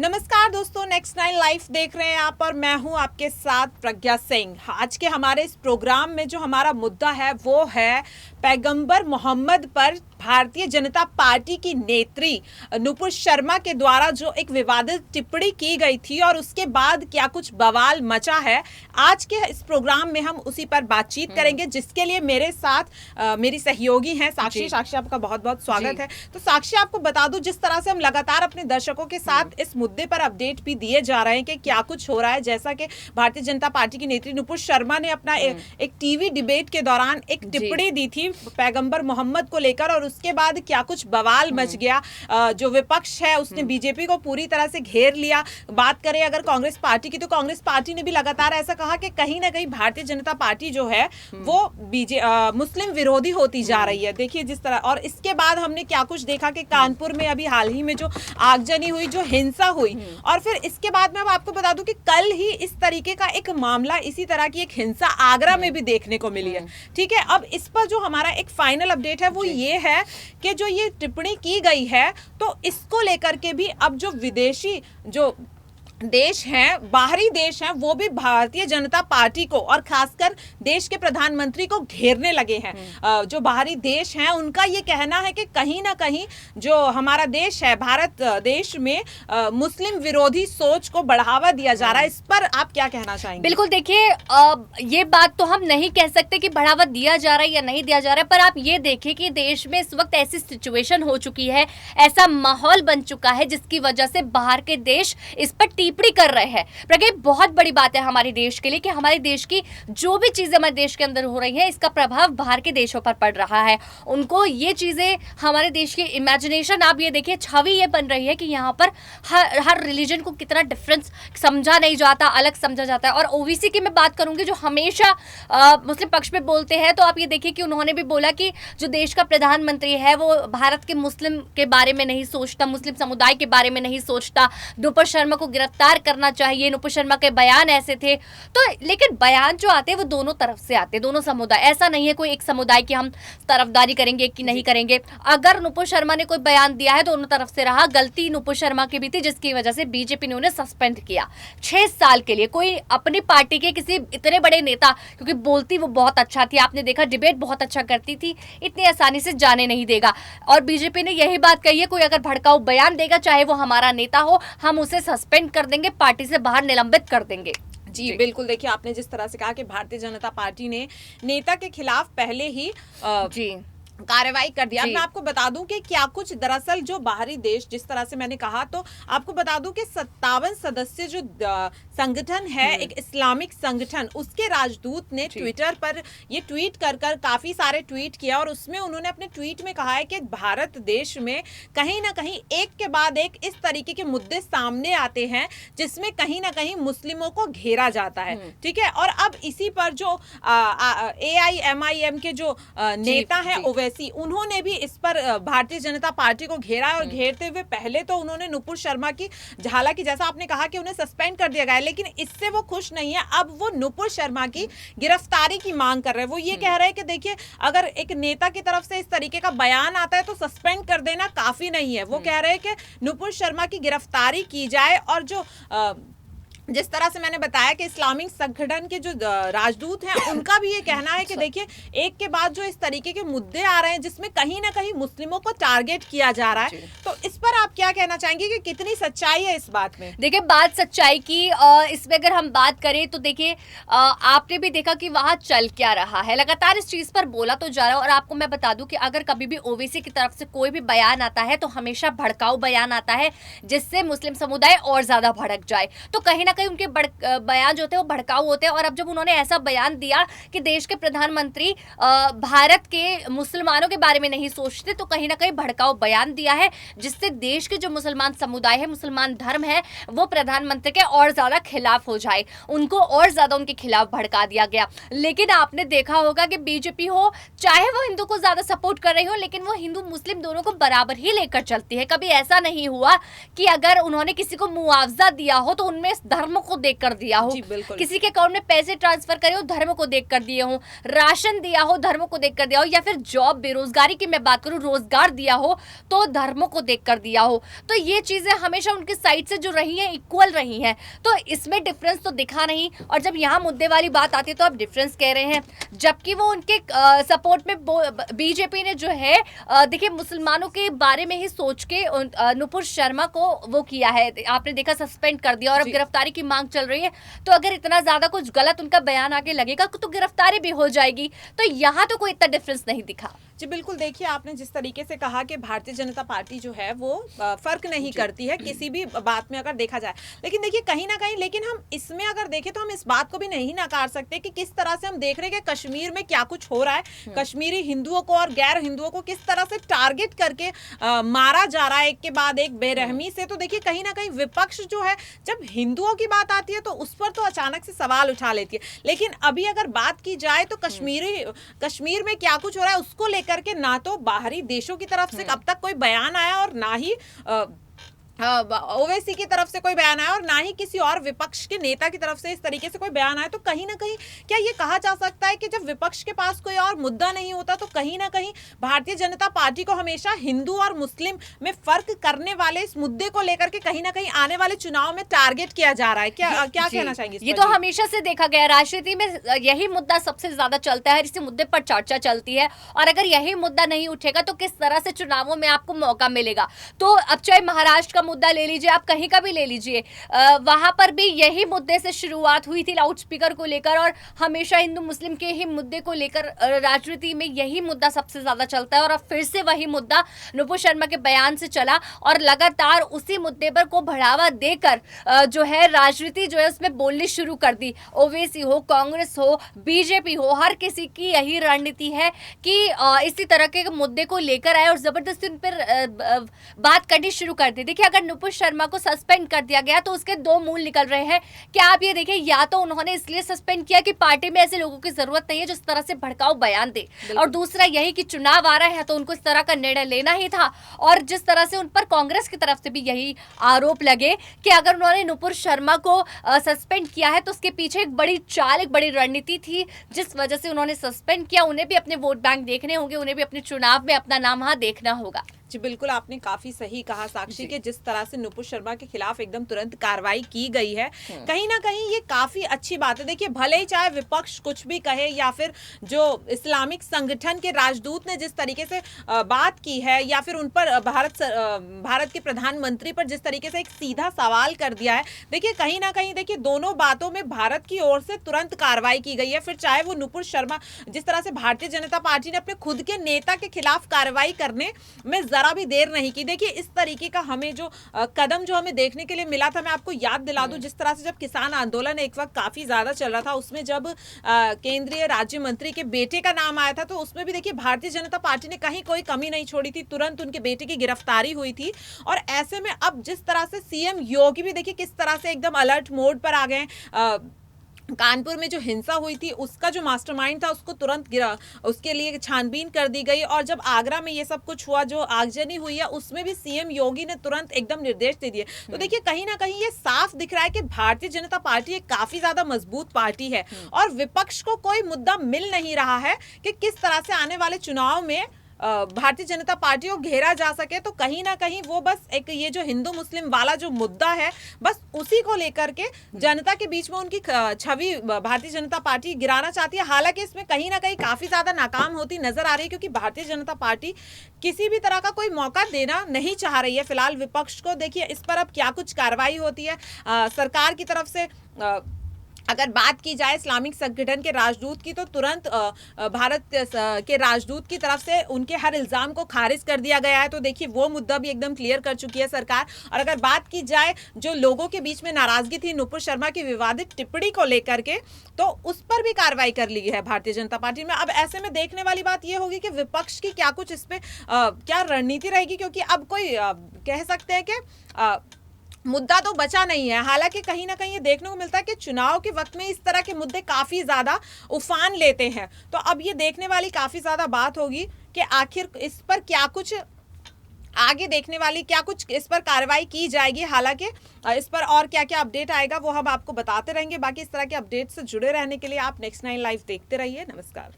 नमस्कार दोस्तों, next 9 live देख रहे हैं आप और मैं हूं आपके साथ प्रज्ञा सिंह। आज के हमारे इस प्रोग्राम में जो हमारा मुद्दा है वो है पैगंबर मोहम्मद पर भारतीय जनता पार्टी की नेत्री नुपुर शर्मा के द्वारा जो एक विवादित टिप्पणी की गई थी और उसके बाद क्या कुछ बवाल मचा है। आज के इस प्रोग्राम में हम उसी पर बातचीत करेंगे, जिसके लिए मेरे साथ मेरी सहयोगी हैं साक्षी। साक्षी, आपका बहुत बहुत स्वागत है। तो साक्षी, आपको बता दूं, जिस तरह से हम लगातार अपने दर्शकों के साथ इस मुद्दे पर अपडेट भी दिए जा रहे हैं कि क्या कुछ हो रहा है, जैसा कि भारतीय जनता पार्टी की नेत्री नुपुर शर्मा ने अपना एक टीवी डिबेट के दौरान एक टिप्पणी दी थी पैगंबर मोहम्मद को लेकर, और उसके बाद क्या कुछ बवाल मच गया। जो विपक्ष है उसने बीजेपी को पूरी तरह से घेर लिया। बात करें अगर कांग्रेस पार्टी की, तो कांग्रेस पार्टी ने भी लगातार ऐसा कहा कि कहीं ना कहीं भारतीय जनता पार्टी जो है वो मुस्लिम विरोधी होती जा रही है। देखिए जिस तरह, और इसके बाद हमने क्या कुछ देखा कि कानपुर में अभी हाल ही में जो आगजनी हुई, जो हिंसा हुई, और फिर इसके बाद में अब आपको बता दूं कि कल ही इस तरीके का एक मामला, इसी तरह की एक हिंसा आगरा में भी देखने को मिली है। ठीक है, अब इस पर जो हमारा एक फाइनल अपडेट है वो ये है कि जो ये टिप्पणी की गई है, तो इसको लेकर के भी अब जो विदेशी जो देश हैं, बाहरी देश हैं, वो भी भारतीय जनता पार्टी को और खासकर देश के प्रधानमंत्री को घेरने लगे हैं। जो बाहरी देश हैं उनका ये कहना है कि कहीं ना कहीं जो हमारा देश है, भारत देश में मुस्लिम विरोधी सोच को बढ़ावा दिया जा रहा है। इस पर आप क्या कहना चाहेंगे? बिल्कुल, देखिए ये बात तो हम नहीं कह सकते कि बढ़ावा दिया जा रहा है या नहीं दिया जा रहा है, पर आप ये देखिए कि देश में इस वक्त ऐसी सिचुएशन हो चुकी है, ऐसा माहौल बन चुका है जिसकी वजह से बाहर के देश इस पर टिप्पणी कर रहे हैं। प्रज्ञा, बहुत बड़ी बात है हमारे देश के लिए कि हमारे देश की जो भी चीजें हमारे देश के अंदर हो रही है, इसका प्रभाव बाहर के देशों पर पड़ रहा है। उनको ये चीजें, हमारे देश की इमेजिनेशन, आप ये देखिए, छवि ये बन रही है कि यहाँ पर हर रिलीजन को कितना डिफरेंस समझा नहीं जाता, अलग समझा जाता है। और ओबीसी की मैं बात करूंगी, जो हमेशा मुस्लिम पक्ष में बोलते हैं, तो आप ये देखिए कि उन्होंने भी बोला कि जो देश का प्रधानमंत्री है वो भारत के मुस्लिम के बारे में नहीं सोचता, मुस्लिम समुदाय के बारे में नहीं सोचता, नुपुर शर्मा को गिरफ्तार करना चाहिए। नुपुर शर्मा के बयान ऐसे थे। तो लेकिन बयान जो आते हैं वो दोनों तरफ से आते हैं, दोनों समुदाय, ऐसा नहीं है कोई एक समुदाय की हम तरफदारी करेंगे कि नहीं करेंगे। अगर नुपुर शर्मा ने कोई बयान दिया है, दोनों तरफ से रहा। गलती नुपुर शर्मा की भी थी, जिसकी वजह से बीजेपी ने उन्हें सस्पेंड किया 6 साल के लिए। कोई अपनी पार्टी के किसी इतने बड़े नेता, क्योंकि बोलती वो बहुत अच्छा थी, आपने देखा डिबेट बहुत अच्छा करती थी, इतनी आसानी से जाने नहीं देगा। और बीजेपी ने यही बात कही है, कोई अगर भड़काऊ बयान देगा, चाहे वो हमारा नेता हो, हम उसे सस्पेंड कर देंगे, पार्टी से बाहर निलंबित कर देंगे। जी बिल्कुल, देखिए आपने जिस तरह से कहा कि भारतीय जनता पार्टी ने नेता के खिलाफ पहले ही जी कार्रवाई कर दिया। मैं आपको बता दूं कि क्या कुछ दरअसल जो बाहरी देश, जिस तरह से मैंने कहा, तो आपको बता दूं कि 57 सदस्य जो संगठन है, एक इस्लामिक संगठन, उसके राजदूत ने ट्विटर पर ये ट्वीट कर काफी सारे ट्वीट किया, और उसमें उन्होंने अपने ट्वीट में कहा है कि भारत देश में कहीं ना कहीं एक के बाद एक इस तरीके के मुद्दे सामने आते हैं जिसमें कहीं ना कहीं मुस्लिमों को घेरा जाता है। ठीक है, और अब इसी पर जो AIMIM के जो नेता हैं ओवैसी, उन्होंने भी इस पर भारतीय जनता पार्टी को घेरा, और घेरते हुए पहले तो उन्होंने नुपुर शर्मा की, हालांकि जैसा आपने कहा कि उन्हें सस्पेंड कर दिया गया है, लेकिन इससे वो खुश नहीं है। अब वो नुपुर शर्मा की गिरफ्तारी की मांग कर रहे हैं। वो ये कह रहे हैं कि देखिए, अगर एक नेता की तरफ से इस तरीके का बयान आता है तो सस्पेंड कर देना काफी नहीं है। वो कह रहे हैं कि नुपुर शर्मा की गिरफ्तारी की जाए, और जो जिस तरह से मैंने बताया कि इस्लामिक संगठन के जो राजदूत हैं, उनका भी ये कहना है कि देखिए, एक के बाद जो इस तरीके के मुद्दे आ रहे हैं जिसमें कहीं ना कहीं मुस्लिमों को टारगेट किया जा रहा है, तो इस पर आप क्या कहना चाहेंगे कि कितनी सच्चाई है इस बात में? देखिए, बात सच्चाई की, इसमें अगर हम बात करें तो देखिए, आपने भी देखा कि वहां चल क्या रहा है, लगातार इस चीज पर बोला तो जा रहा है। और आपको मैं बता दूं कि अगर कभी भी ओवैसी की तरफ से कोई भी बयान आता है तो हमेशा भड़काऊ बयान आता है, जिससे मुस्लिम समुदाय और ज्यादा भड़क जाए। तो कहीं ना कहीं उनके बयान जो थे वो भड़काऊ होते हैं। और अब जब उन्होंने ऐसा बयान दिया कि देश के प्रधानमंत्री भारत के मुसलमानों के बारे में नहीं सोचते, तो कहीं ना कहीं भड़काऊ बयान दिया है, जिससे देश के जो मुसलमान समुदाय है, मुसलमान धर्म है, वो प्रधानमंत्री के और ज्यादा खिलाफ हो जाए, उनको और ज्यादा उनके खिलाफ भड़का दिया गया। लेकिन आपने देखा होगा कि बीजेपी हो, चाहे वो हिंदू को ज्यादा सपोर्ट कर रही हो, लेकिन वो हिंदू मुस्लिम दोनों को बराबर ही लेकर चलती है। कभी ऐसा नहीं हुआ कि अगर उन्होंने किसी को मुआवजा दिया हो तो उनमें धर्म को देखकर दिया हो, जी, बिल्कुल। किसी के अकाउंट में पैसे ट्रांसफर करे हो धर्म को देखकर दिए हो, राशन दिया हो धर्म को देखकर दिया हो, या फिर जॉब बेरोजगारी की मैं बात करूं रोजगार दिया हो तो धर्म को देखकर दिया हो। तो ये चीजें हमेशा उनकी साइड से जो रही हैं इक्वल रही हैं, तो इसमें डिफरेंस तो दिखा नहीं। और जब यहाँ मुद्दे वाली बात आती है तो आप डिफरेंस कह रहे हैं, जबकि वो उनके सपोर्ट में बीजेपी ने जो है देखिए मुसलमानों के बारे में ही सोच के नुपुर शर्मा को वो किया है, आपने देखा सस्पेंड कर दिया और अब गिरफ्तारी की मांग चल रही है। तो अगर इतना ज्यादा कुछ गलत उनका बयान आगे लगेगा तो गिरफ्तारी भी हो जाएगी। तो यहाँ तो कोई इतना डिफरेंस नहीं दिखा। जी बिल्कुल, देखिए आपने जिस तरीके से कहा कि भारतीय जनता पार्टी जो है वो फर्क नहीं करती है किसी भी बात में अगर देखा जाए, लेकिन देखिए कहीं ना कहीं, लेकिन हम इसमें अगर देखें तो हम इस बात को भी नहीं नकार सकते कि किस तरह से हम देख रहे हैं कि कश्मीर में क्या कुछ हो रहा है, कश्मीरी हिंदुओं को और गैर हिंदुओं को किस तरह से टारगेट करके मारा जा रहा है एक के बाद एक बेरहमी से। तो देखिए कहीं ना कहीं विपक्ष जो है जब हिंदुओं की बात आती है तो उस पर तो अचानक से सवाल उठा लेती है, लेकिन अभी अगर बात की जाए तो कश्मीर में क्या कुछ हो रहा है उसको लेकर के ना तो बाहरी देशों की तरफ से अब तक कोई बयान आया और ना ही ओवैसी की तरफ से कोई बयान आया और ना ही किसी और विपक्ष के नेता की तरफ से इस तरीके से कोई बयान आया। तो कहीं ना कहीं क्या ये कहा जा सकता है कि जब विपक्ष के पास कोई और मुद्दा नहीं होता तो कहीं ना कहीं भारतीय जनता पार्टी को हमेशा हिंदू और मुस्लिम में फर्क करने वाले इस मुद्दे को लेकर के कहीं ना कहीं आने वाले चुनाव में टारगेट किया जा रहा है? क्या कहना चाहेंगे? ये तो हमेशा से देखा गया, राजनीति में यही मुद्दा सबसे ज्यादा चलता है, इसी मुद्दे पर चर्चा चलती है। और अगर यही मुद्दा नहीं उठेगा तो किस तरह से चुनावों में आपको मौका मिलेगा? तो अब चाहे महाराष्ट्र का मुद्दा ले लीजिए, आप कहीं का भी ले लीजिए, वहां पर भी यही मुद्दे से शुरुआत हुई थी लाउड स्पीकर को लेकर, और हमेशा हिंदू मुस्लिम के ही मुद्दे को लेकर राजनीति में यही मुद्दा सबसे ज्यादा चलता है। और अब फिर से वही मुद्दा नुपुर शर्मा के बयान से चला और लगातार उसी मुद्दे पर को बढ़ावा देकर जो है राजनीति जो है उसमें बोलनी शुरू कर दी। ओवैसी हो, कांग्रेस हो, बीजेपी हो, हर किसी की यही रणनीति है कि इसी तरह के मुद्दे को लेकर आए और जबरदस्ती उन पर बात करनी शुरू कर दी। देखिए अगर नुपुर शर्मा को सस्पेंड कर दिया गया तो उसके दो मूल निकल रहे हैं। क्या आप ये देखिए, या तो उन्होंने इसलिए सस्पेंड किया कि पार्टी में ऐसे लोगों की जरूरत नहीं है जो इस तरह से भड़काऊ बयान दे, और दूसरा यही कि चुनाव आ रहा है तो उनको इस तरह का निर्णय लेना ही था। और जिस तरह से उन पर कांग्रेस की तरफ से भी यही आरोप लगे कि अगर उन्होंने नुपुर शर्मा को सस्पेंड किया है तो उसके पीछे एक बड़ी चाल, एक बड़ी रणनीति थी जिस वजह से उन्होंने सस्पेंड किया। उन्हें भी अपने वोट बैंक देखने होंगे, उन्हें भी अपने चुनाव में अपना नाम वहां देखना होगा। जी बिल्कुल, आपने काफी सही कहा साक्षी के जिस तरह से नुपुर शर्मा के खिलाफ एकदम तुरंत कार्रवाई की गई है, कहीं ना कहीं ये काफी अच्छी बात है। देखिए भले ही चाहे विपक्ष कुछ भी कहे या फिर जो इस्लामिक संगठन के राजदूत ने जिस तरीके से बात की है, या फिर उन पर भारत के प्रधानमंत्री पर जिस तरीके से एक सीधा सवाल कर दिया है, देखिए कहीं ना कहीं देखिए दोनों बातों में भारत की ओर से तुरंत कार्रवाई की गई है। फिर चाहे वो नुपुर शर्मा, जिस तरह से भारतीय जनता पार्टी ने अपने खुद के नेता के खिलाफ कार्रवाई करने में जरा भी देर नहीं की। देखिए इस तरीके का हमें जो कदम जो हमें देखने के लिए मिला था, मैं आपको याद दिला दूं जिस तरह से जब किसान आंदोलन एक वक्त काफी ज्यादा चल रहा था, उसमें जब केंद्रीय राज्य मंत्री के बेटे का नाम आया था तो उसमें भी देखिए भारतीय जनता पार्टी ने कहीं कोई कमी नहीं छोड़ी थी, तुरंत उनके बेटे की गिरफ्तारी हुई थी। और ऐसे में अब जिस तरह से सीएम योगी भी देखिए किस तरह से एकदम अलर्ट मोड पर आ गए। कानपुर में जो हिंसा हुई थी उसका जो मास्टरमाइंड था उसको तुरंत उसके लिए छानबीन कर दी गई। और जब आगरा में ये सब कुछ हुआ, जो आगजनी हुई है, उसमें भी सीएम योगी ने तुरंत एकदम निर्देश दे दिए। तो देखिए कहीं ना कहीं ये साफ दिख रहा है कि भारतीय जनता पार्टी एक काफी ज्यादा मजबूत पार्टी है और विपक्ष को कोई मुद्दा मिल नहीं रहा है कि किस तरह से आने वाले चुनाव में भारतीय जनता पार्टी को घेरा जा सके। तो कहीं ना कहीं वो बस एक ये जो हिंदू मुस्लिम वाला जो मुद्दा है, बस उसी को लेकर के जनता के बीच में उनकी छवि भारतीय जनता पार्टी गिराना चाहती है। हालांकि इसमें कहीं ना कहीं काफी ज्यादा नाकाम होती नजर आ रही है, क्योंकि भारतीय जनता पार्टी किसी भी तरह का कोई मौका देना नहीं चाह रही है फिलहाल विपक्ष को। देखिए इस पर अब क्या कुछ कार्रवाई होती है सरकार की तरफ से। अगर बात की जाए इस्लामिक संगठन के राजदूत की, तो तुरंत भारत के राजदूत की तरफ से उनके हर इल्जाम को खारिज कर दिया गया है। तो देखिए वो मुद्दा भी एकदम क्लियर कर चुकी है सरकार। और अगर बात की जाए जो लोगों के बीच में नाराजगी थी नुपुर शर्मा की विवादित टिप्पणी को लेकर के, तो उस पर भी कार्रवाई कर ली है भारतीय जनता पार्टी में। अब ऐसे में देखने वाली बात यह होगी कि विपक्ष की क्या कुछ इस पे क्या रणनीति रहेगी, क्योंकि अब कोई कह सकते हैं कि मुद्दा तो बचा नहीं है। हालांकि कहीं ना कहीं ये देखने को मिलता है कि चुनाव के वक्त में इस तरह के मुद्दे काफी ज्यादा उफान लेते हैं। तो अब ये देखने वाली काफी ज्यादा बात होगी कि आखिर इस पर क्या कुछ आगे देखने वाली क्या कुछ इस पर कार्रवाई की जाएगी। हालांकि इस पर और क्या क्या अपडेट आएगा वो हम आपको बताते रहेंगे। बाकी इस तरह के अपडेट से जुड़े रहने के लिए आप नेक्स्ट 9 लाइव देखते रहिए। नमस्कार।